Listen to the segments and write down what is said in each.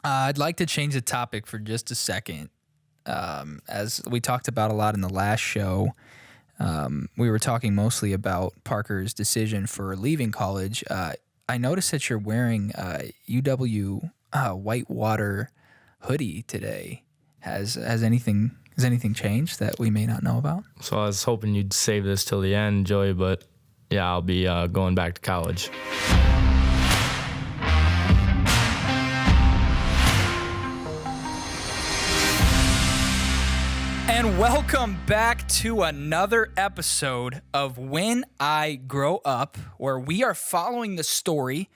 I'd like to change the topic for just a second. As we talked about a lot in the last show, we were talking mostly about Parker's decision for leaving college. I noticed that you're wearing a UW Whitewater hoodie today. Has anything changed that we may not know about? So I was hoping you'd save this till the end, Joey, but yeah, I'll be going back to college. And welcome back to another episode of When I Grow Up, where we are following the story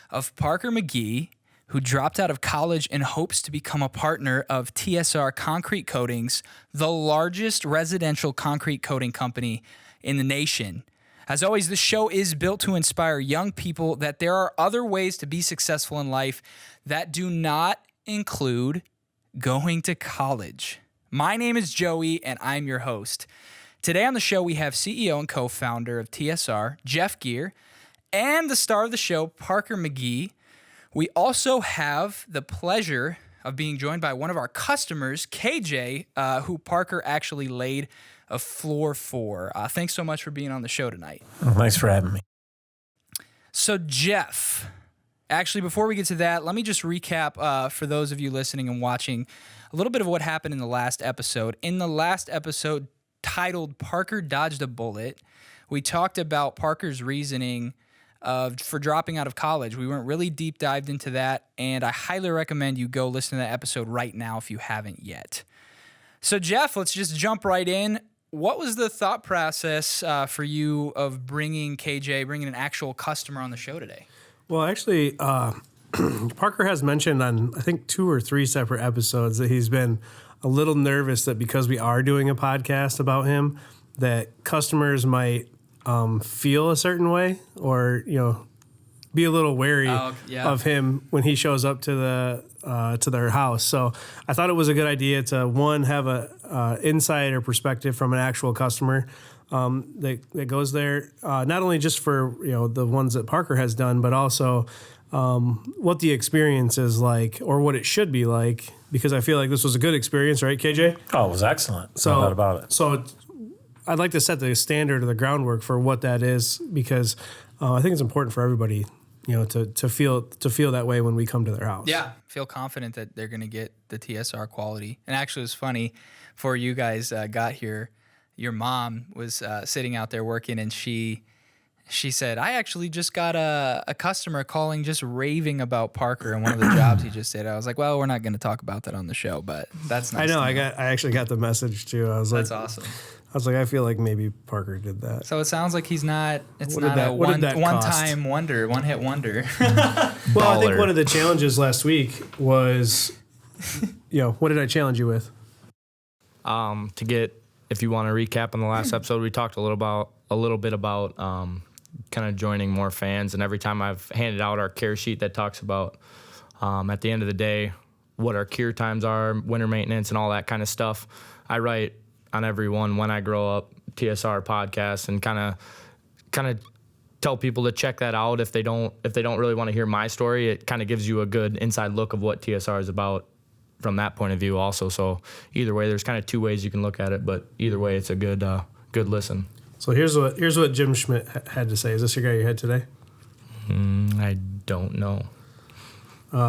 of Parker McGee, who dropped out of college in hopes to become a partner of TSR Concrete Coatings, the largest residential concrete coating company in the nation. As always, the show is built to inspire young people that there are other ways to be successful in life that do not include going to college. My name is Joey, and I'm your host. Today on the show, we have CEO and co-founder of TSR, Jeff Gear, and the star of the show, Parker McGee. We also have the pleasure of being joined by one of our customers, KJ, who Parker actually laid a floor for. Thanks so much for being on the show tonight. Oh, thanks for having me. So, Jeff, actually, before we get to that, let me just recap for those of you listening and watching a little bit of what happened in the last episode. In the last episode titled Parker Dodged a Bullet, we talked about Parker's reasoning for dropping out of college. We went really deep dived into that, and I highly recommend you go listen to that episode right now if you haven't yet. So, Jeff, let's just jump right in. What was the thought process for you of bringing an actual customer on the show today? Well, actually, Parker has mentioned on, I think, 2 or 3 separate episodes that he's been a little nervous that because we are doing a podcast about him, that customers might feel a certain way or, be a little wary of him when he shows up to their house. So I thought it was a good idea to, one, have a insight or perspective from an actual customer that goes there, not only just for the ones that Parker has done, but also what the experience is like or what it should be like, because I feel like this was a good experience, right, KJ? Oh, it was excellent. So, no doubt about it. So I'd like to set the standard or the groundwork for what that is, because I think it's important for everybody, to feel that way when we come to their house. Yeah, feel confident that they're going to get the TSR quality. And actually, it was funny, before you guys got here, your mom was sitting out there working, and she said, I actually just got a customer calling, just raving about Parker and one of the jobs he just did. I was like, well, we're not going to talk about that on the show, but that's nice. I know. I actually got the message too. I was that's awesome. I was like, I feel like maybe Parker did that. So it sounds like he's not. It's not a one-time wonder, one-hit wonder. Well, I think one of the challenges last week was, what did I challenge you with? If you want to recap on the last episode, we talked a little bit about kind of joining more fans. And every time I've handed out our care sheet that talks about at the end of the day what our cure times are, winter maintenance, and all that kind of stuff, I write on every one, When I Grow Up, TSR podcast, and kind of tell people to check that out if they don't really want to hear my story. It kind of gives you a good inside look of what TSR is about from that point of view also. So either way, there's kind of 2 ways you can look at it, but either way, it's a good listen. So here's what Jim Schmidt had to say. Is this your guy you had today? I don't know.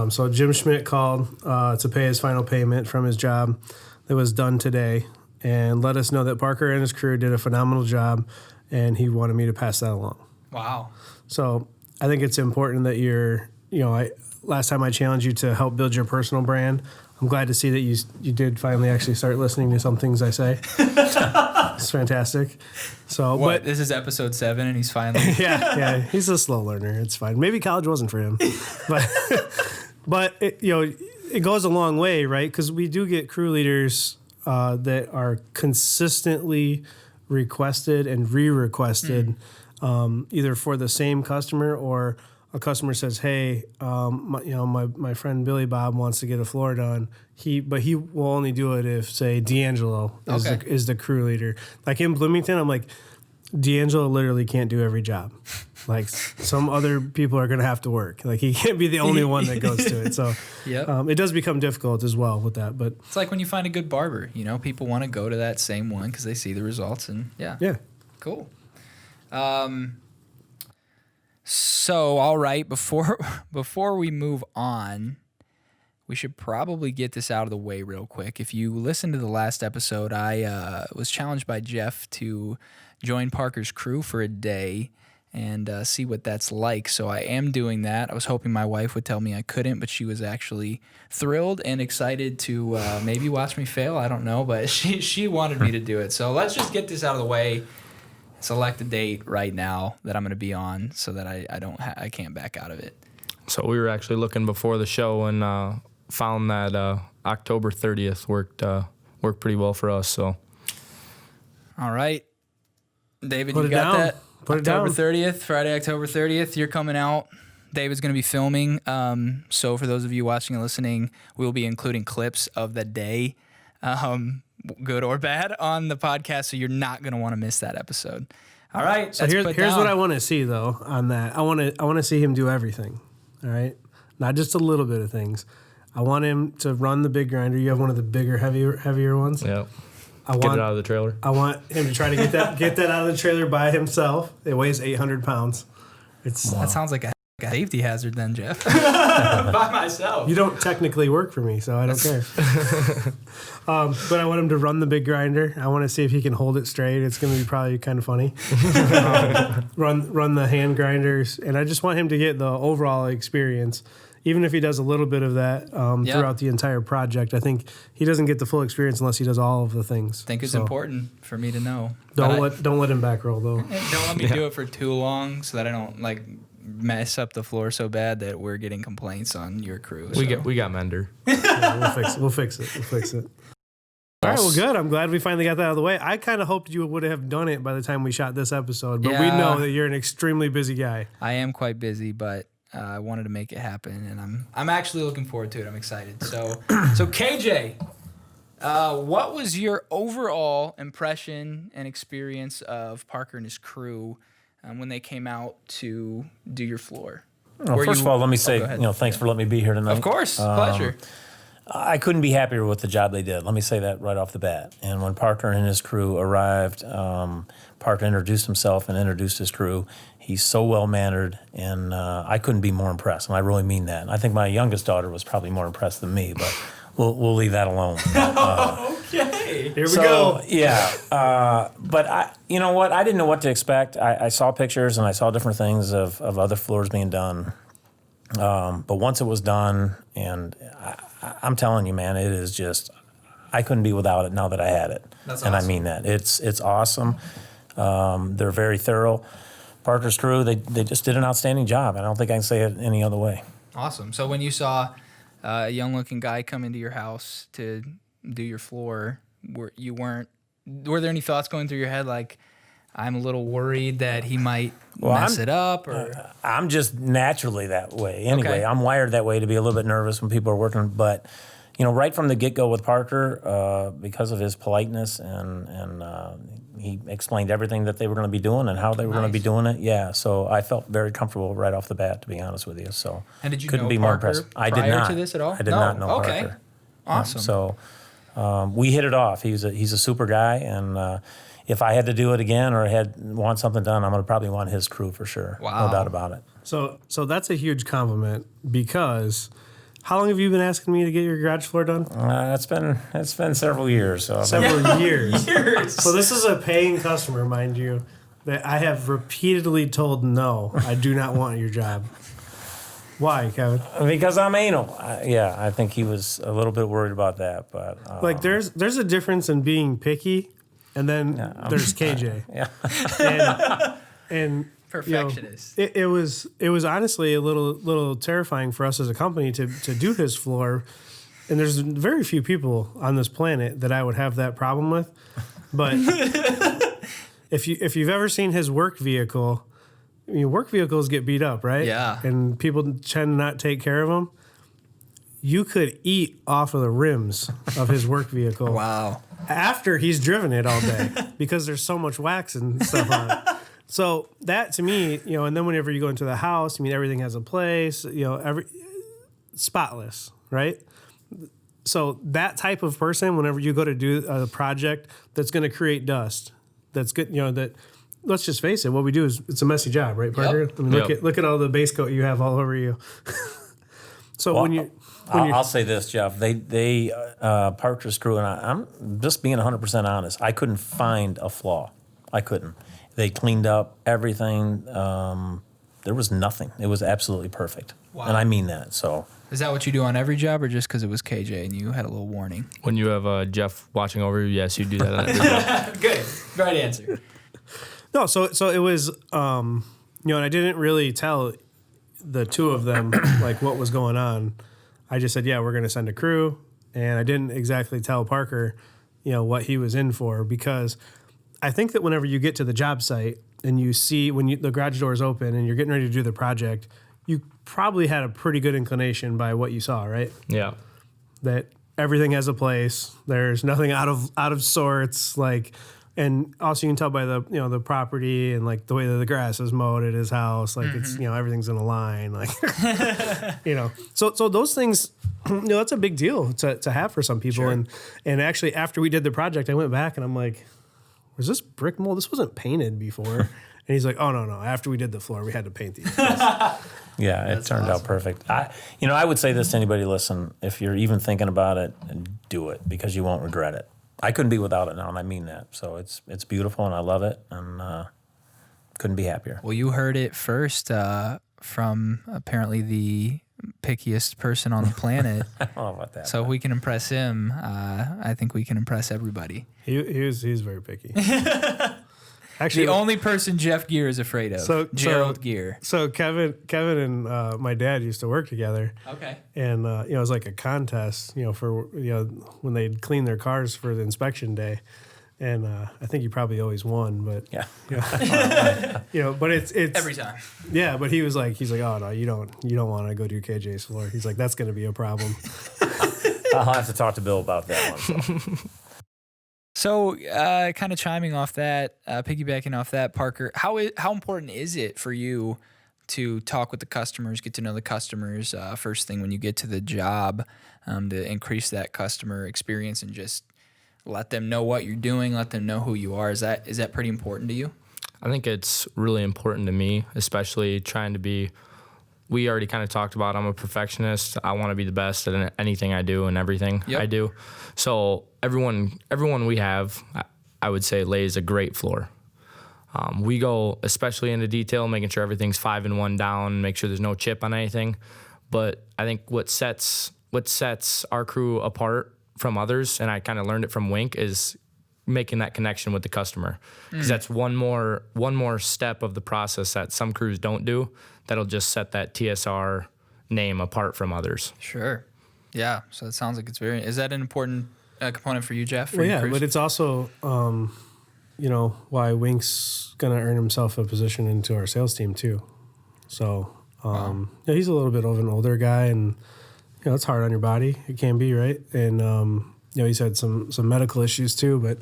So Jim Schmidt called to pay his final payment from his job that was done today, and let us know that Parker and his crew did a phenomenal job, and he wanted me to pass that along. Wow. So I think it's important that last time I challenged you to help build your personal brand. I'm glad to see that you did finally actually start listening to some things I say. It's fantastic. So, but this is episode 7, and he's finally yeah, he's a slow learner. It's fine. Maybe college wasn't for him, but it goes a long way, right? Because we do get crew leaders that are consistently requested and re-requested, either for the same customer or a customer says, "Hey, my friend Billy Bob wants to get a floor done. But he will only do it if, say, D'Angelo is the crew leader." Like in Bloomington, I'm like, D'Angelo literally can't do every job. Like some other people are going to have to work. Like he can't be the only one that goes to it. So it does become difficult as well with that. But it's like when you find a good barber, people want to go to that same one because they see the results and yeah. Cool. So, all right, before we move on, we should probably get this out of the way real quick. If you listened to the last episode, I was challenged by Jeff to join Parker's crew for a day and see what that's like. So I am doing that. I was hoping my wife would tell me I couldn't, but she was actually thrilled and excited to maybe watch me fail. I don't know, but she wanted me to do it. So let's just get this out of the way. Select a date right now that I'm going to be on so that I can't back out of it. So we were actually looking before the show and found that October 30th worked pretty well for us. So, all right, David, Put you it got down. that? Put it October down. 30th, Friday, October 30th. You're coming out. David's going to be filming. So for those of you watching and listening, we'll be including clips of the day, good or bad, on the podcast. So you're not going to want to miss that episode. All right. So here's what I want to see though on that. I want to see him do everything. All right, not just a little bit of things. I want him to run the big grinder. You have one of the bigger, heavier ones. yeah, get it out of the trailer. I want him to try to get that out of the trailer by himself. It weighs 800 pounds. That sounds like a safety hazard then, Jeff. By myself. You don't technically work for me, so I don't care. But I want him to run the big grinder. I want to see if he can hold it straight. It's going to be probably kind of funny. Run the hand grinders, and I just want him to get the overall experience. Even if he does a little bit of that throughout the entire project, I think he doesn't get the full experience unless he does all of the things. I think it's important for me to know. Don't let him back roll though. Don't let me do it for too long so that I don't mess up the floor so bad that we're getting complaints on your crew. We got Mender. Yeah, we'll fix it. All right, well, good. I'm glad we finally got that out of the way. I kind of hoped you would have done it by the time we shot this episode, but we know that you're an extremely busy guy. I am quite busy, but I wanted to make it happen, and I'm actually looking forward to it. I'm excited. So KJ, what was your overall impression and experience of Parker and his crew when they came out to do your floor? Well, first of all, let me say, thanks for letting me be here tonight. Of course, pleasure. I couldn't be happier with the job they did. Let me say that right off the bat. And when Parker and his crew arrived, Parker introduced himself and introduced his crew. He's so well-mannered, and I couldn't be more impressed, and I really mean that. And I think my youngest daughter was probably more impressed than me, but we'll leave that alone. Okay. Here we go. Yeah. But you know what? I didn't know what to expect. I saw pictures, and I saw different things of other floors being done. But once it was done, and I'm telling you, man, it is just, I couldn't be without it now that I had it. That's and awesome. I mean that. It's awesome. They're very thorough. Parker's crew, they just did an outstanding job. I don't think I can say it any other way. Awesome. So when you saw a young-looking guy come into your house to do your floor, were there any thoughts going through your head like, I'm a little worried that he might mess it up? Or I'm just naturally that way. Anyway, Okay. I'm wired that way to be a little bit nervous when people are working. But, right from the get-go with Parker, because of his politeness and he explained everything that they were going to be doing and how they were going to be doing it. Yeah, so I felt very comfortable right off the bat, to be honest with you. So And did you couldn't know be more Parker impressed. I did prior not. to this at all? I did No. not know Okay. Parker. Awesome. So we hit it off. He's a super guy, and if I had to do it again or want something done, I'm going to probably want his crew for sure. Wow. No doubt about it. So that's a huge compliment because how long have you been asking me to get your garage floor done? It's been several years. So Several years. Years. So this is a paying customer, mind you, that I have repeatedly told no, I do not want your job. Why, Kevin? Because I'm anal. I think he was a little bit worried about that. But Like there's a difference in being picky and then there's KJ. yeah. And Perfectionist. it was honestly a little terrifying for us as a company to do his floor. And there's very few people on this planet that I would have that problem with. But if you've ever seen his work vehicle, work vehicles get beat up, right? Yeah. And people tend to not take care of them. you could eat off of the rims of his work vehicle. Wow. After he's driven it all day because there's so much wax and stuff on it. So that to me, and then whenever you go into the house, everything has a place, every spotless, right? So that type of person, whenever you go to do a project that's going to create dust, that's good, that let's just face it, what we do is it's a messy job, right, Parker? Yep. Look at all the base coat you have all over you. So well, I'll say this, Jeff. They Parker's crew, and I'm just being 100% honest. I couldn't find a flaw. I couldn't. They cleaned up everything. There was nothing. It was absolutely perfect. Wow. And I mean that. So Is that what you do on every job, or just because it was KJ and you had a little warning? When you have Jeff watching over you, yes, you do that on every job. Good. Right answer. No, so it was, and I didn't really tell the two of them like what was going on. I just said, yeah, we're going to send a crew, and I didn't exactly tell Parker, what he was in for, because I think that whenever you get to the job site and you see the garage door is open and you're getting ready to do the project, you probably had a pretty good inclination by what you saw, right? Yeah. That everything has a place. There's nothing out of sorts, like. And also you can tell by the the property and like the way that the grass is mowed at his house, like it's everything's in a line, like So those things, that's a big deal to have for some people. Sure. And actually after we did the project, I went back and I'm like, was this brick mold? This wasn't painted before. And he's like, oh no. After we did the floor, we had to paint these. yeah, it turned out perfect. I would say this to anybody, listen, if you're even thinking about it, do it because you won't regret it. I couldn't be without it now, and I mean that. So it's beautiful, and I love it, and couldn't be happier. Well, you heard it first from apparently the pickiest person on the planet. I don't know about that. So if we can impress him, I think we can impress everybody. He's very picky. Actually, The only person Jeff Gear is afraid of, Gerald Gear. So Kevin and my dad used to work together. Okay. And it was like a contest, for when they'd clean their cars for the inspection day, and I think he probably always won, but Yeah. but it's Every time. yeah. But he's like, oh no, you don't want to go do KJ's floor. He's like, that's going to be a problem. I'll have to talk to Bill about that one. So. So, kind of chiming off that, piggybacking off that, Parker, how important is it for you to talk with the customers, get to know the customers first thing when you get to the job, to increase that customer experience and just let them know what you're doing, let them know who you are? Is that pretty important to you? I think it's really important to me, especially trying to be. We already kind of talked about I'm a perfectionist. I want to be the best at anything I do and everything I do. So everyone we have, I would say, lays a great floor. We go especially into detail, making sure everything's 5-1 down, make sure there's no chip on anything. But I think what sets our crew apart from others, and I kind of learned it from Wink, is making that connection with the customer, because that's one more step of the process that some crews don't do. That'll just set that TSR name apart from others. Sure. Yeah. So it sounds like is that an important component for you, Jeff? Well, yeah, but it's also, why Wink's going to earn himself a position into our sales team too. So, he's a little bit of an older guy, and, it's hard on your body. It can be, right? And, he's had some medical issues too, but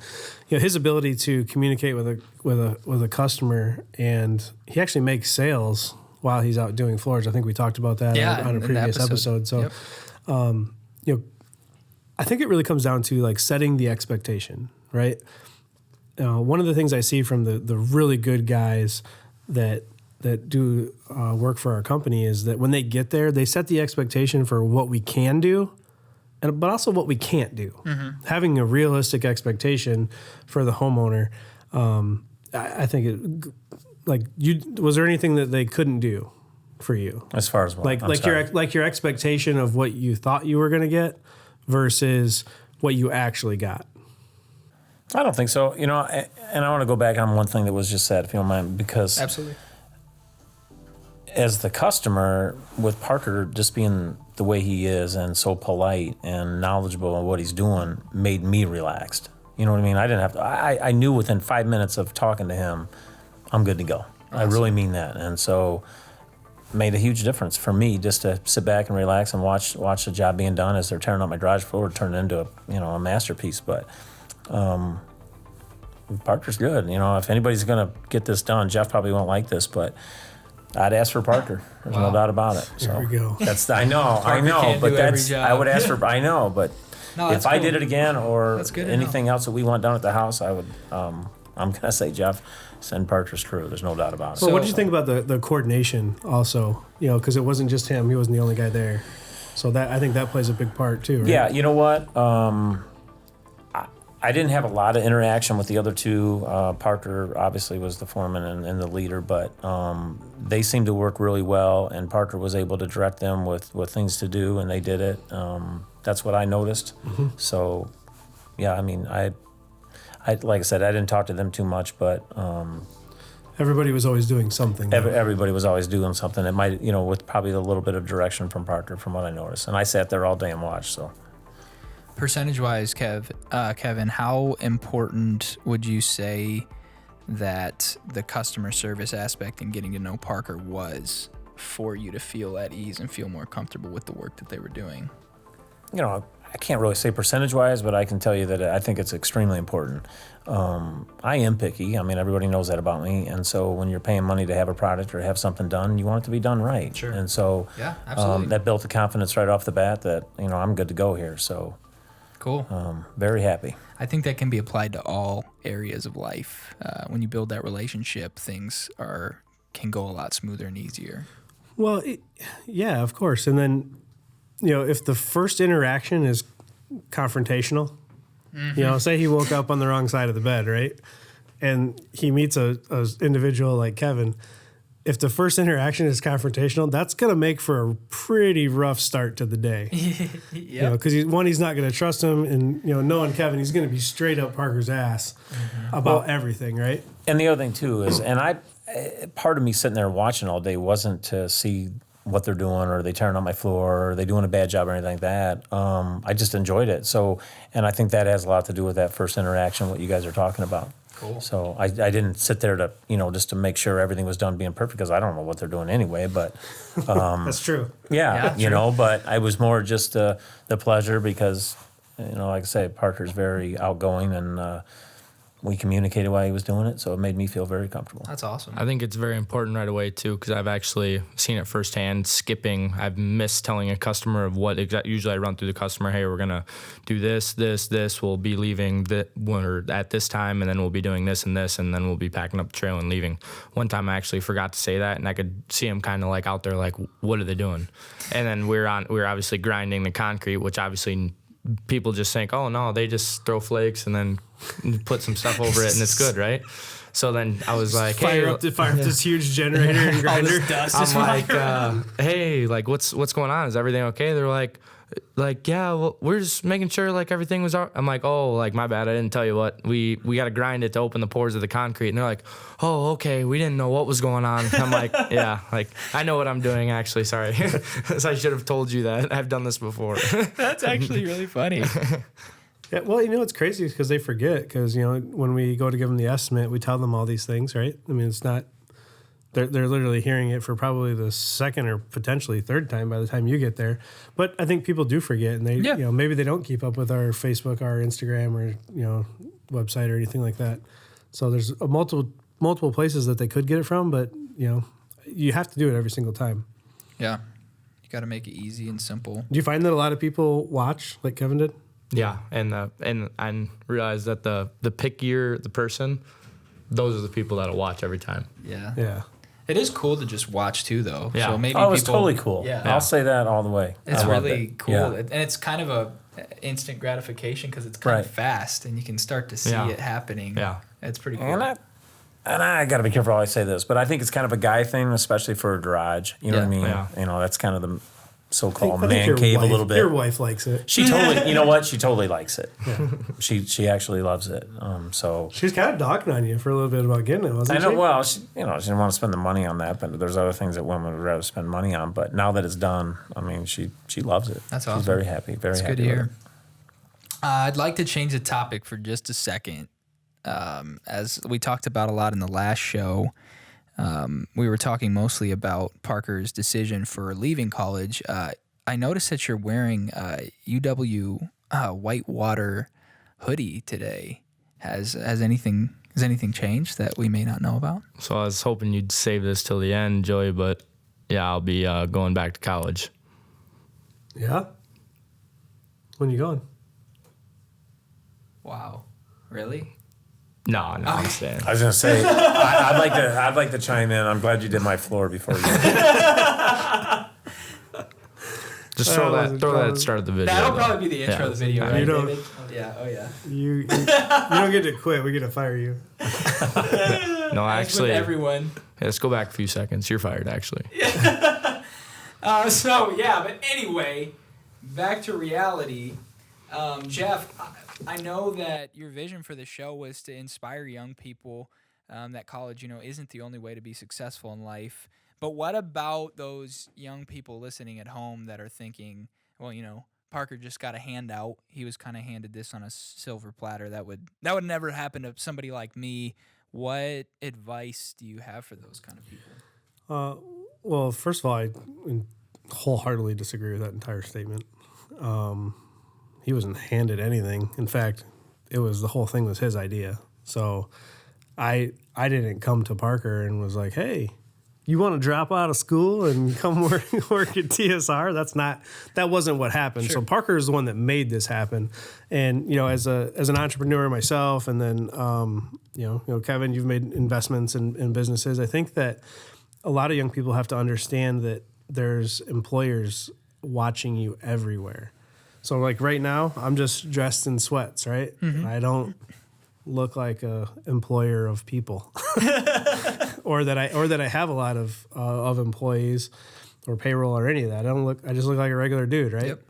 his ability to communicate with a customer, and he actually makes sales while he's out doing floors. I think we talked about that on a previous episode. So, I think it really comes down to like setting the expectation, right? One of the things I see from the really good guys that do work for our company is that when they get there, they set the expectation for what we can do, but also what we can't do. Mm-hmm. Having a realistic expectation for the homeowner, I think was there anything that they couldn't do for you As far as what? your expectation of what you thought you were going to get versus what you actually got? I don't think so. And I want to go back on one thing that was just said, if you don't mind, because Absolutely. As the customer, with Parker just being the way he is and so polite and knowledgeable of what he's doing, made me relaxed. You know what I mean? I didn't have to. I knew within 5 minutes of talking to him, I'm good to go. Awesome. I really mean that. And so made a huge difference for me just to sit back and relax and watch the job being done as they're tearing up my garage floor, turn it into a masterpiece. But Parker's good. If anybody's gonna get this done, Jeff probably won't like this, but I'd ask for Parker. There's no doubt about it. So There we go. that's I know, can't but do every that's job. I would ask for I know, but No, if that's I cool. did it again or That's good to anything else that we want done at the house, I would. I'm gonna say Jeff, send Parker's crew. There's no doubt about it. Well, what did you think about the coordination also? Because it wasn't just him; he wasn't the only guy there. So I think that plays a big part too. Right? Yeah, you know what? I didn't have a lot of interaction with the other two. Parker obviously was the foreman and the leader, but they seemed to work really well, and Parker was able to direct them with things to do, and they did it. That's what I noticed. Mm-hmm. So, yeah, I mean, I like I said, I didn't talk to them too much, but Everybody was always doing something. everybody was always doing something. It might, with probably a little bit of direction from Parker, from what I noticed. And I sat there all day and watched. So, Percentage-wise, Kevin, how important would you say that the customer service aspect and getting to know Parker was for you to feel at ease and feel more comfortable with the work that they were doing? I can't really say percentage-wise, but I can tell you that I think it's extremely important. I am picky. I mean, everybody knows that about me. And so when you're paying money to have a product or have something done, you want it to be done right. Sure. And so Yeah, absolutely. that built the confidence right off the bat that, I'm good to go here. So Cool. very happy. I think that can be applied to all areas of life. When you build that relationship, things can go a lot smoother and easier. Well, yeah, of course. And then, if the first interaction is confrontational, say he woke up on the wrong side of the bed, right? And he meets a individual like Kevin. If the first interaction is confrontational, that's going to make for a pretty rough start to the day. Yeah. Because he's not going to trust him. And, knowing Kevin, he's going to be straight up Parker's ass about everything, right? And the other thing, too, is, part of me sitting there watching all day wasn't to see what they're doing, or they tearing up my floor, or they doing a bad job or anything like that. I just enjoyed it. So, and I think that has a lot to do with that first interaction, what you guys are talking about. Cool. So I didn't sit there to, just to make sure everything was done being perfect, because I don't know what they're doing anyway, but That's true. yeah, but I was more just the pleasure because, like I say, Parker's very outgoing, and we communicated while he was doing it, so it made me feel very comfortable. That's awesome. I think it's very important right away too, because I've actually seen it firsthand. Skipping, I've missed telling a customer of what usually I run through the customer. Hey, we're gonna do this. We'll be leaving at this time, and then we'll be doing this, and then we'll be packing up the trailer and leaving. One time I actually forgot to say that, and I could see him kind of like out there, like, what are they doing? And then we were obviously grinding the concrete, which obviously people just think, oh no, they just throw flakes and then put some stuff over it and it's good, right? So then I was like, Fire up this huge generator and grinder. I'm like, hey, like what's going on? Is everything okay? They're like, yeah, well, we're just making sure like everything was all right. I'm like, oh, like my bad, I didn't tell you what. We got to grind it to open the pores of the concrete. And they're like, oh, okay, we didn't know what was going on. I'm like, yeah, like I know what I'm doing actually. Sorry, so I should have told you that. I've done this before. That's actually really funny. Yeah, well, it's crazy because they forget. Because when we go to give them the estimate, we tell them all these things, right? I mean, it's not. They're literally hearing it for probably the second or potentially third time by the time you get there. But I think people do forget, and they maybe they don't keep up with our Facebook, our Instagram, or website or anything like that. So there's multiple places that they could get it from, but you have to do it every single time. Yeah. You got to make it easy and simple. Do you find that a lot of people watch like Kevin did? Yeah, and I realize that the pickier the person, those are the people that'll watch every time. Yeah. Yeah. It is cool to just watch too, though. Yeah. So maybe It's totally cool. Yeah. I'll say that all the way. It's I loved really it. cool, Yeah. and it's kind of a instant gratification because it's kind of Right. fast, and you can start to see it happening. Yeah. It's pretty cool. And I got to be careful how I say this, but I think it's kind of a guy thing, especially for a garage. You know what I mean? Yeah. That's kind of the so-called I think man your cave wife, a little bit. Your wife likes it. She totally, you know what? She totally likes it. Yeah. She actually loves it. So She was kind of dogging on you for a little bit about getting it, wasn't I know. she? Well, she didn't want to spend the money on that, but there's other things that women would rather spend money on. But now that it's done, I mean, she loves it. That's She's awesome. very happy. Very It's happy. good to with hear. it. I'd like to change the topic for just a second. As we talked about a lot in the last show, we were talking mostly about Parker's decision for leaving college. I noticed that you're wearing UW Whitewater hoodie today. Has anything changed that we may not know about? So I was hoping you'd save this till the end, Joey, but yeah, I'll be going back to college. Yeah? When you going? Wow. Really? No, I'm staying. I was gonna say I'd like to chime in. I'm glad you did my floor before you. Just throw that at the start of the video. That'll though. probably be the intro of the video, right, You don't- David? Yeah. Oh yeah. You don't get to quit. We get to fire you. No, As actually, with everyone. let's go back a few seconds. You're fired, actually. But anyway, back to reality. Jeff, I know that your vision for the show was to inspire young people that college, isn't the only way to be successful in life. But what about those young people listening at home that are thinking, well, Parker just got a handout. He was kind of handed this on a silver platter. That would never happen to somebody like me. What advice do you have for those kind of people? Well, first of all, I wholeheartedly disagree with that entire statement. He wasn't handed anything. In fact, the whole thing was his idea. So I didn't come to Parker and was like, hey, you want to drop out of school and come work at TSR? That wasn't what happened. Sure. So Parker is the one that made this happen. And, as an entrepreneur myself, and then, Kevin, you've made investments in businesses. I think that a lot of young people have to understand that there's employers watching you everywhere. So like right now, I'm just dressed in sweats, right? Mm-hmm. I don't look like a employer of people, or that I have a lot of employees or payroll or any of that. I just look like a regular dude, right? Yep.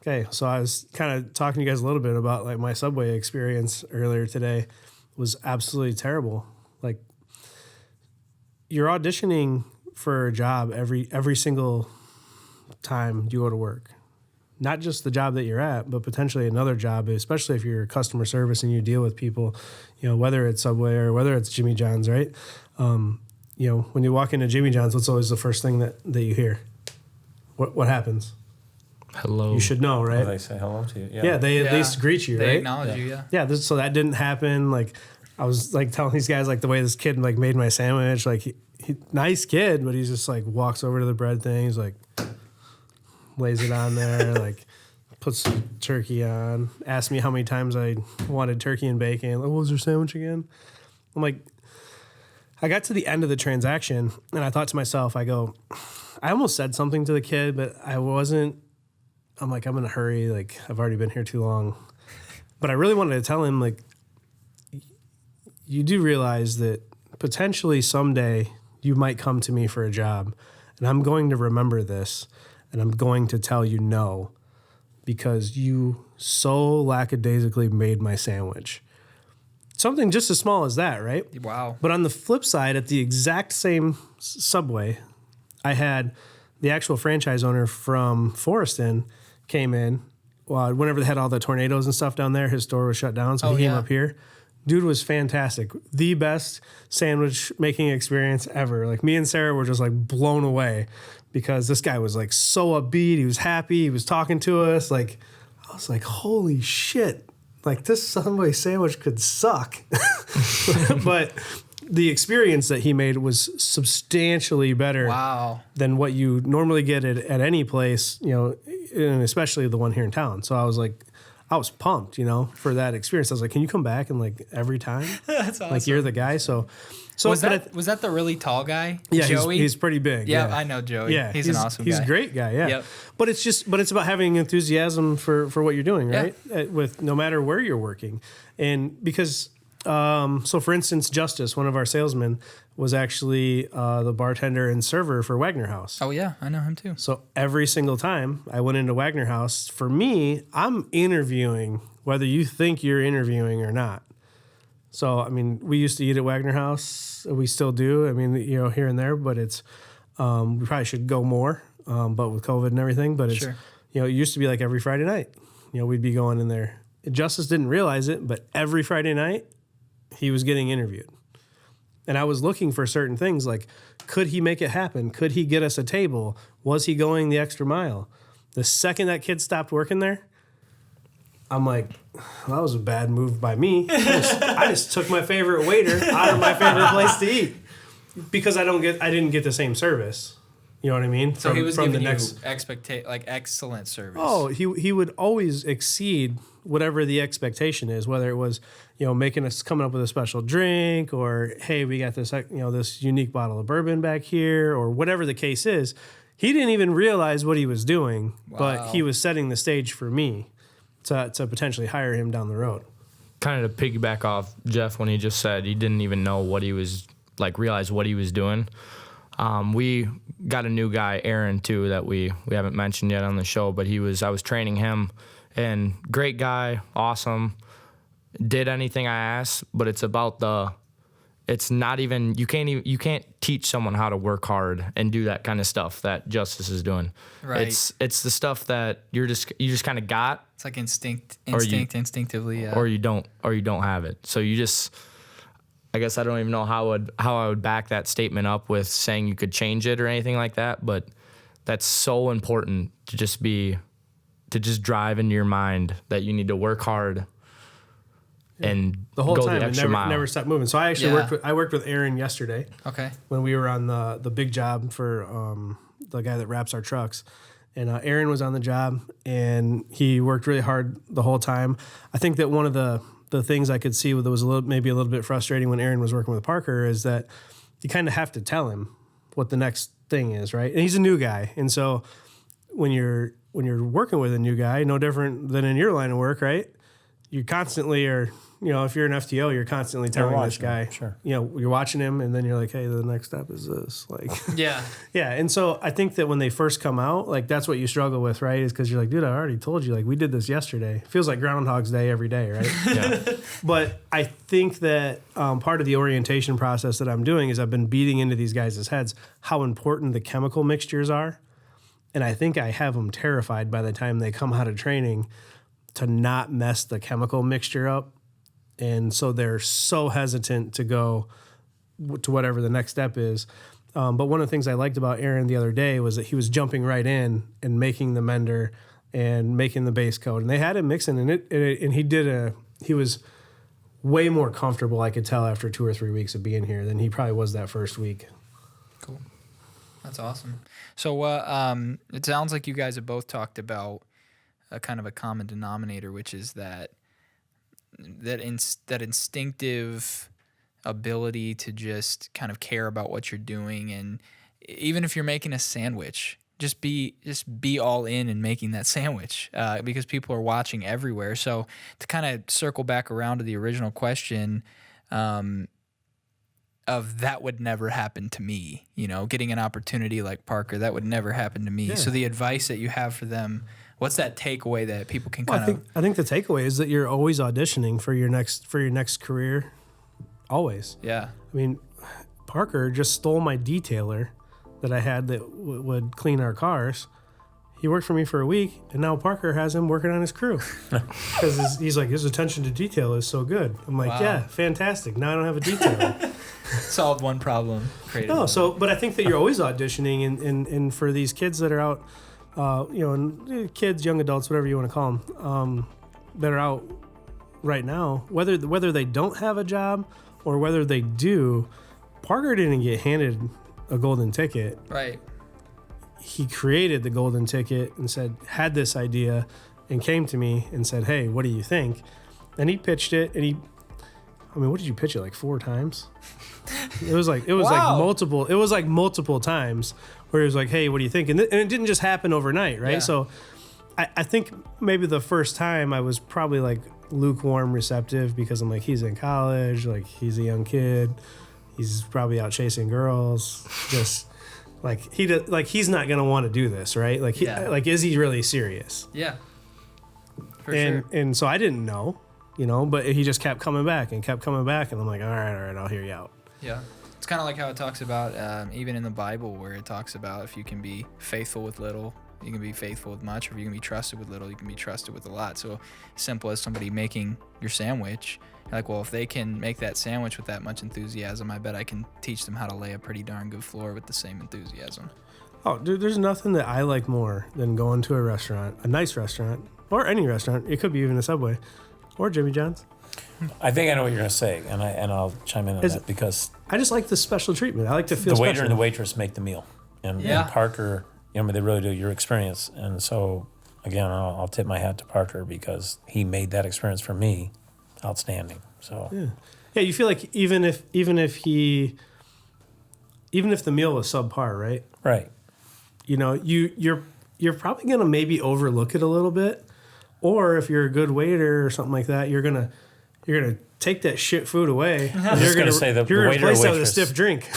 Okay, so I was kind of talking to you guys a little bit about like my Subway experience earlier today. Was absolutely terrible. Like, you're auditioning for a job every single time you go to work. Not just the job that you're at, but potentially another job, especially if you're customer service and you deal with people, whether it's Subway or whether it's Jimmy John's, right? When you walk into Jimmy John's, what's always the first thing that you hear? What happens? Hello. You should know, right? Well, they say hello to you. Yeah, they at least greet you, They right? acknowledge you, yeah. Yeah, so that didn't happen. Like, I was like telling these guys like the way this kid like made my sandwich. Like, he nice kid, but he's just like walks over to the bread thing. He's like, lays it on there, like puts some turkey on. Asked me how many times I wanted turkey and bacon. Like, what was your sandwich again? I'm like, I got to the end of the transaction and I thought to myself, I almost said something to the kid, but I wasn't. I'm like, I'm in a hurry. Like, I've already been here too long. But I really wanted to tell him, like, you do realize that potentially someday you might come to me for a job, and I'm going to remember this, and I'm going to tell you no, because you so lackadaisically made my sandwich. Something just as small as that, right? Wow. But on the flip side, at the exact same Subway, I had the actual franchise owner from Forreston came in. Well, whenever they had all the tornadoes and stuff down there, his store was shut down, so he came up here. Dude was fantastic. The best sandwich making experience ever. Like, me and Sarah were just like blown away because this guy was like so upbeat. He was happy. He was talking to us. Like, I was like, holy shit. Like, this Subway sandwich could suck. But the experience that he made was substantially better than what you normally get at any place, and especially the one here in town. So I was like, I was pumped, for that experience. I was like, can you come back and like every time? That's awesome. Like, you're the guy. So was that the really tall guy? Yeah, Joey? He's pretty big. Yeah, I know Joey. Yeah, he's an awesome guy. He's a great guy. Yeah. Yep. But it's about having enthusiasm for what you're doing, right? With no matter where you're working, and because. So for instance, Justice, one of our salesmen, was actually the bartender and server for Wagner House. Oh yeah, I know him too. So every single time I went into Wagner House, for me, I'm interviewing whether you think you're interviewing or not. So, I mean, we used to eat at Wagner House. We still do. I mean, here and there, but it's, we probably should go more, but with COVID and everything, but it's, it used to be like every Friday night, we'd be going in there. Justice didn't realize it, but every Friday night, he was getting interviewed. And I was looking for certain things like, could he make it happen? Could he get us a table? Was he going the extra mile? The second that kid stopped working there, I'm like, well, that was a bad move by me. I just took my favorite waiter out of my favorite place to eat because I didn't get the same service. You know what I mean? So he was giving you excellent service. Oh, he would always exceed whatever the expectation is, whether it was, coming up with a special drink, or hey, we got this, this unique bottle of bourbon back here, or whatever the case is. He didn't even realize what he was doing, but he was setting the stage for me to potentially hire him down the road. Kind of to piggyback off Jeff when he just said he didn't even know what he was realize what he was doing. We got a new guy, Aaron, too, that we haven't mentioned yet on the show, but I was training him, and great guy, awesome, did anything I asked, but it's about it's not even, you can't teach someone how to work hard and do that kind of stuff that Justice is doing. Right. It's the stuff that you just kind of got. It's like instinctively, yeah. Or you don't have it. So you just, I guess I don't even know how I would back that statement up with saying you could change it or anything like that, but that's so important to just drive into your mind that you need to work hard and the whole go time the extra and mile. never stop moving. So I actually worked with Aaron yesterday. Okay. When we were on the big job for the guy that wraps our trucks. And Aaron was on the job, and he worked really hard the whole time. I think that one of the things I could see that was maybe a little bit frustrating when Aaron was working with Parker is that you kind of have to tell him what the next thing is, right? And he's a new guy. And so when you're working with a new guy, no different than in your line of work, right? You constantly are, if you're an FTO, you're constantly telling this guy, sure. You're watching him, and then you're like, hey, the next step is this. Yeah. Yeah. And so I think that when they first come out, that's what you struggle with, right? Is because you're like, dude, I already told you, we did this yesterday. It feels like Groundhog's Day every day, right? Yeah. But I think that part of the orientation process that I'm doing is I've been beating into these guys' heads how important the chemical mixtures are. And I think I have them terrified by the time they come out of training to not mess the chemical mixture up. And so they're so hesitant to go to whatever the next step is. But one of the things I liked about Aaron the other day was that he was jumping right in and making the mender and making the base coat. And they had him mixing, and he was way more comfortable, I could tell, after 2 or 3 weeks of being here than he probably was that first week. Cool. That's awesome. So it sounds like you guys have both talked about a kind of a common denominator, which is that instinctive ability to just kind of care about what you're doing, and even if you're making a sandwich, just be all in and making that sandwich because people are watching everywhere. So to kind of circle back around to the original question of that would never happen to me, getting an opportunity like Parker, that would never happen to me. Yeah. So the advice that you have for them, what's that takeaway that people can I think the takeaway is that you're always auditioning for your next career. Always. Yeah. I mean, Parker just stole my detailer that I had that would clean our cars. He worked for me for a week, and now Parker has him working on his crew because he's like, his attention to detail is so good. I'm like, wow. Yeah, fantastic. Now I don't have a detailer. Solved one problem. But I think that you're always auditioning, and for these kids that are out, kids, young adults, whatever you want to call them, that are out right now, whether they don't have a job or whether they do, Parker didn't get handed a golden ticket. Right. He created the golden ticket and had this idea and came to me and said, hey, what do you think? And he pitched it, and what did you pitch it, like 4 times? It was like multiple times where he was like, hey, what do you think? And it didn't just happen overnight, right? Yeah. So I think maybe the first time I was probably like lukewarm receptive because I'm like, he's in college, like he's a young kid, he's probably out chasing girls, just he's not gonna want to do this, right? Is he really serious? Yeah, for sure. And so I didn't know, but he just kept coming back, and I'm like, all right, I'll hear you out. Yeah. It's kind of like how it talks about, even in the Bible, where it talks about if you can be faithful with little, You can be faithful with much, or if you can be trusted with little, you can be trusted with a lot. So simple as somebody making your sandwich, you're like, well, if they can make that sandwich with that much enthusiasm, I bet I can teach them how to lay a pretty darn good floor with the same enthusiasm. Oh, dude, there's nothing that I like more than going to a restaurant, a nice restaurant, or any restaurant. It could be even a Subway or Jimmy John's. I think I know what you're going to say, and I'll chime in on that because I just like the special treatment. I like to feel the waiter special. and the waitress make the meal. And Parker, they really do, your experience. And so, again, I'll tip my hat to Parker because he made that experience for me outstanding. So yeah, you feel like even if the meal was subpar, right? Right. You're probably gonna maybe overlook it a little bit, or if you're a good waiter or something like that, you're gonna take that shit food away. And you're gonna say the you're gonna waiter replace or that with a waitress. stiff drink.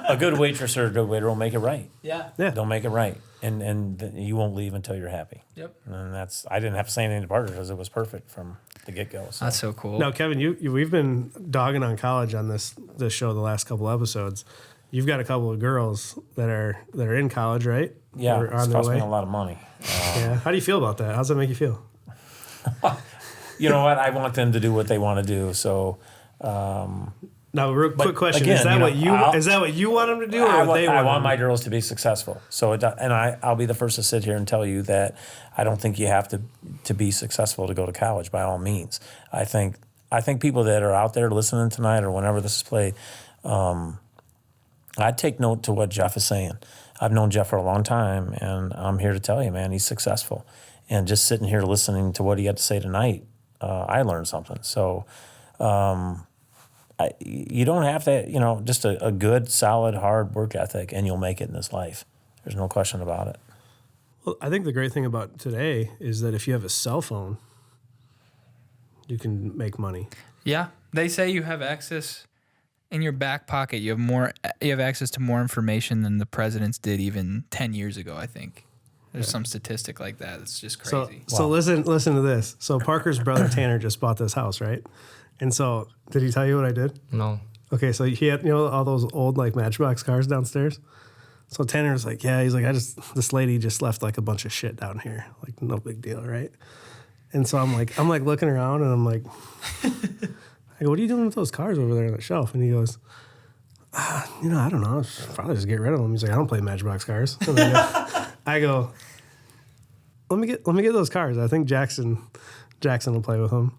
A good waitress or a good waiter will make it right. Yeah. They'll make it right, and you won't leave until you're happy. Yep. And I didn't have to say anything to Parker because it was perfect from the get go. So. That's so cool. Now, Kevin, we've been dogging on college on this show the last couple episodes. You've got a couple of girls that are in college, right? Yeah, Or it's on their cost me way. a lot of money. Yeah. How do you feel about that? How's that make you feel? You know what? I want them to do what they want to do. So Now, real quick question: again, is that I'll- what you want them to do, or I what they want? I want my girls to be successful. So I'll be the first to sit here and tell you that I don't think you have to be successful to go to college by all means. I think people that are out there listening tonight or whenever this is played, I'd take note to what Jeff is saying. I've known Jeff for a long time, and I'm here to tell you, man, he's successful. And just sitting here listening to what he had to say tonight, I learned something. So you don't have to, just a good, solid, hard work ethic, and you'll make it in this life. There's no question about it. Well, I think the great thing about today is that if you have a cell phone, you can make money. Yeah. They say you have access in your back pocket. You have access to more information than the presidents did even 10 years ago, I think. There's some statistic like that. It's just crazy. So listen to this. So Parker's brother Tanner just bought this house, right? And so, did he tell you what I did? No. Okay, so he had all those old like Matchbox cars downstairs. So Tanner was like, yeah, he's like, this lady just left like a bunch of shit down here, like no big deal, right? And so I'm like looking around and I'm like, I go, what are you doing with those cars over there on the shelf? And he goes, I don't know. I'll probably just get rid of them. He's like, I don't play Matchbox cars. And I go, let me get those cars. I think Jackson will play with them.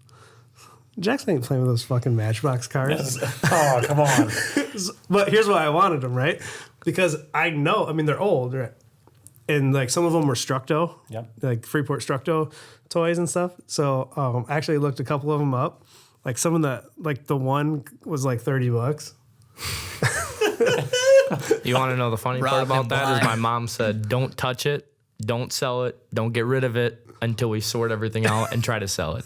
Jackson ain't playing with those fucking Matchbox cars. Oh, come on. But here's why I wanted them, right? Because I know, they're old, right? And like some of them were Structo, like Freeport Structo toys and stuff. So I actually looked a couple of them up. Like some of the one was like $30. You want to know the funny part about that is my mom said, don't touch it, don't sell it, don't get rid of it until we sort everything out and try to sell it.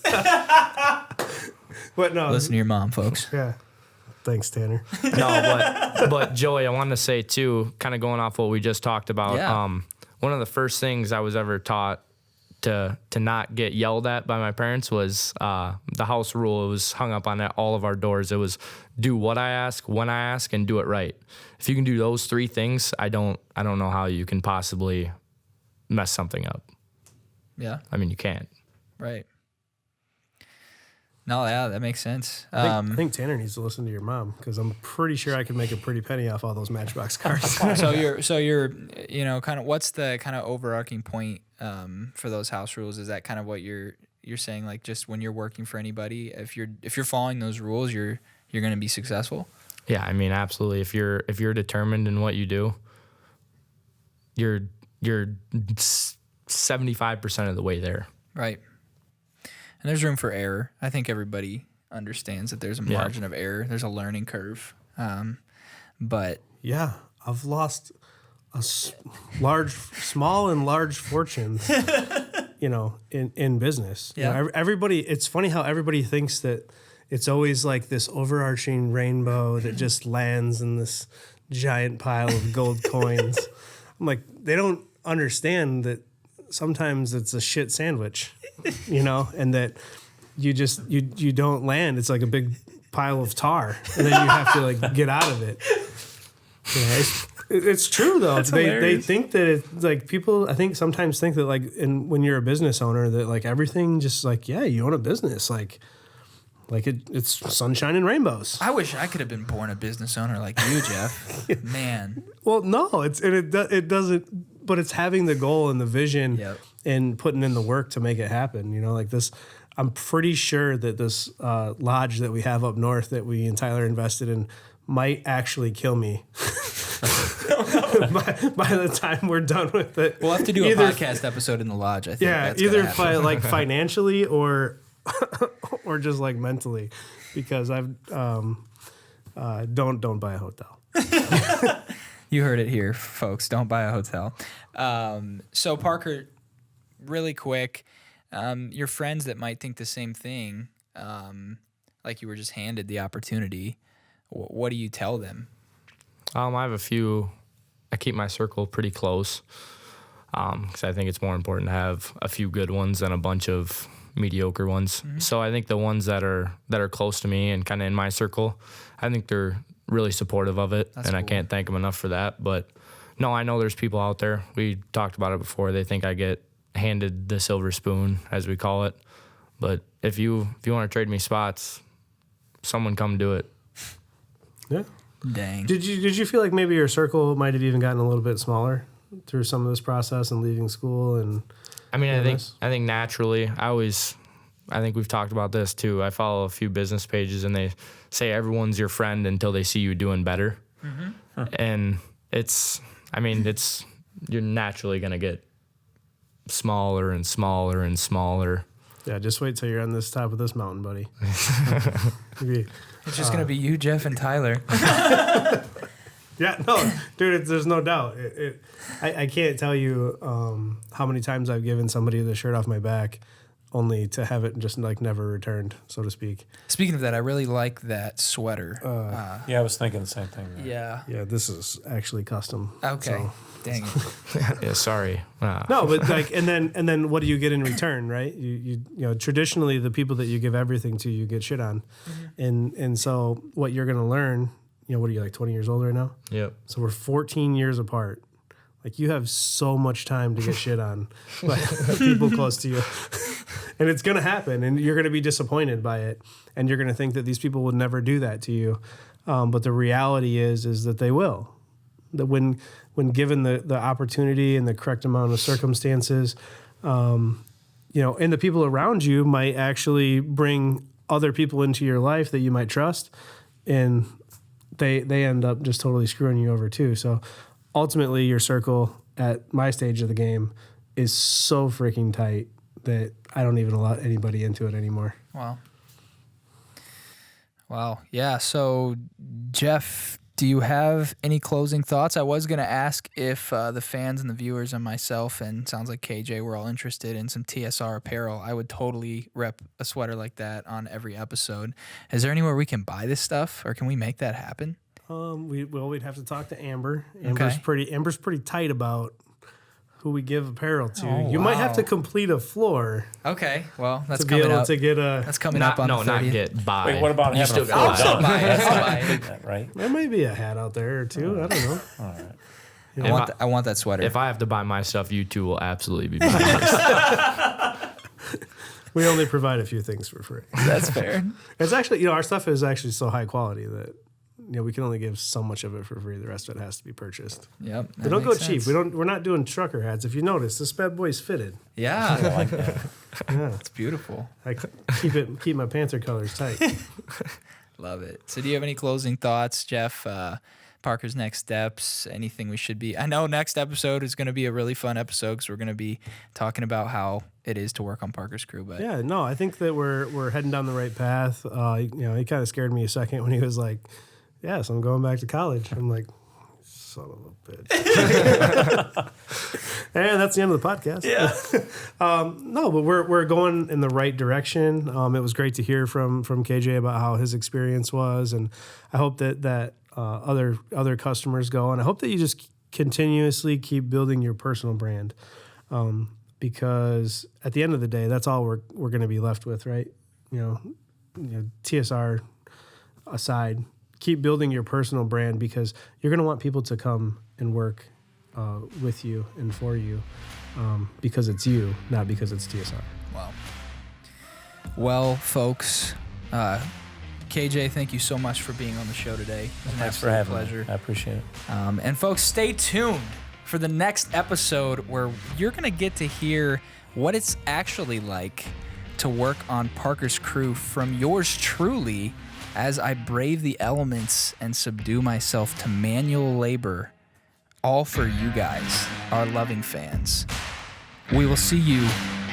But no. Listen to your mom, folks. Yeah. Thanks, Tanner. No, but Joey, I wanted to say too, kind of going off what we just talked about. Yeah. One of the first things I was ever taught to not get yelled at by my parents was the house rule. It was hung up on all of our doors. It was do what I ask, when I ask, and do it right. If you can do those three things, I don't know how you can possibly mess something up. Yeah. You can't. Right. No, yeah, that makes sense. I think Tanner needs to listen to your mom because I'm pretty sure I could make a pretty penny off all those Matchbox cars. So you're kind of what's the kind of overarching point for those house rules? Is that kind of what you're saying? Like just when you're working for anybody, if you're following those rules, you're going to be successful. Yeah, absolutely. If you're determined in what you do, you're 75% of the way there. Right. And there's room for error. I think everybody understands that there's a margin of error. There's a learning curve. But yeah, I've lost small and large fortunes, in business. Yeah. Everybody, it's funny how everybody thinks that it's always like this overarching rainbow that just lands in this giant pile of gold coins. I'm like, they don't understand that sometimes it's a shit sandwich, and that you don't land. It's like a big pile of tar, and then you have to like get out of it. It's true though. They hilarious. think that it's like people. I think sometimes think that like, when you're a business owner, that like everything just like you own a business it's sunshine and rainbows. I wish I could have been born a business owner like you, Jeff. Man. Well, no, it doesn't. But it's having the goal and the vision Yep. and putting in the work to make it happen. You know, like this. I'm pretty sure that this lodge that we have up north that we and Tyler invested in might actually kill me by the time we're done with it. We'll have to do a podcast episode in the lodge, I think. Yeah, That's either gonna happen. financially or just like mentally, because I've don't buy a hotel. You heard it here, folks. Don't buy a hotel. So Parker, really quick, your friends that might think the same thing, like you were just handed the opportunity, what do you tell them? I have a few. I keep my circle pretty close because I think it's more important to have a few good ones than a bunch of mediocre ones. Mm-hmm. So I think the ones that are close to me and kind of in my circle, I think they're really supportive of it, and cool. I can't thank them enough for that. But no, I know there's people out there. We talked about it before. They think I get handed the silver spoon, as we call it. But if you want to trade me spots, someone come do it. Yeah. Dang. Did you feel like maybe your circle might have even gotten a little bit smaller through some of this process and leaving school? And I mean, I think naturally, I think we've talked about this too. I follow a few business pages and they say everyone's your friend until they see you doing better. Mm-hmm. Huh. And you're naturally going to get smaller and smaller and smaller. Yeah, just wait till you're on this top of this mountain, buddy. It's just going to be you, Jeff, and Tyler. Yeah, no, dude, there's no doubt. I can't tell you how many times I've given somebody the shirt off my back only to have it just like never returned, so to speak. Speaking of that, I really like that sweater. Yeah, I was thinking the same thing. Yeah. Yeah, this is actually custom. Okay. So. Dang it. Yeah, sorry. No, but like, and then what do you get in return, right? You know, traditionally the people that you give everything to, you get shit on, and so what you're gonna learn, you know, what are you, like 20 years old right now? Yep. So we're 14 years apart. Like you have so much time to get shit on by people close to you. And it's going to happen, and you're going to be disappointed by it, and you're going to think that these people would never do that to you. But the reality is that they will. That when given the opportunity and the correct amount of circumstances, you know, and the people around you might actually bring other people into your life that you might trust, and they end up just totally screwing you over too. So ultimately, your circle at my stage of the game is so freaking tight that I don't even allow anybody into it anymore. Wow. Yeah. So, Jeff, do you have any closing thoughts? I was going to ask if the fans and the viewers and myself, and sounds like KJ, we're all interested in some TSR apparel. I would totally rep a sweater like that on every episode. Is there anywhere we can buy this stuff, or can we make that happen? We'd have to talk to Amber. Amber's pretty tight about who we give apparel to. Oh, you might have to complete a floor. Okay, well, that's to be coming able up. to get a. That's coming up on the 30th. not get by. Wait, what about having a full I'll still done? buy it. I'll buy it. Right? There might be a hat out there or two. I don't know. All right. I want that sweater. If I have to buy my stuff, you two will absolutely be buying my stuff. We only provide a few things for free. That's fair. It's actually, you know, our stuff is actually so high quality that, you know, we can only give so much of it for free. The rest of it has to be purchased. Yep. They don't go cheap. We're not doing trucker hats. If you notice, this bad boy's fitted. Yeah. I like that. Yeah. It's beautiful. I keep my Panther colors tight. Love it. So do you have any closing thoughts, Jeff? Parker's next steps, anything we should be... I know next episode is going to be a really fun episode because we're going to be talking about how it is to work on Parker's crew. But Yeah, no, I think that we're heading down the right path. You know, he kind of scared me a second when he was like, yeah, so I'm going back to college. I'm like, son of a bitch. And that's the end of the podcast. yeah. No, but we're going in the right direction. It was great to hear from KJ about how his experience was, and I hope that other customers go, and I hope that you just continuously keep building your personal brand, because at the end of the day, that's all we're going to be left with, right? You know, TSR aside, keep building your personal brand, because you're going to want people to come and work with you and for you, because it's you, not because it's TSR. Wow. Well, folks, KJ, thank you so much for being on the show today. It was an Thanks for absolute having pleasure. me. I appreciate it. And folks, stay tuned for the next episode where you're going to get to hear what it's actually like to work on Parker's crew from yours truly, as I brave the elements and subdue myself to manual labor, all for you guys, our loving fans. We will see you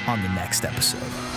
on the next episode.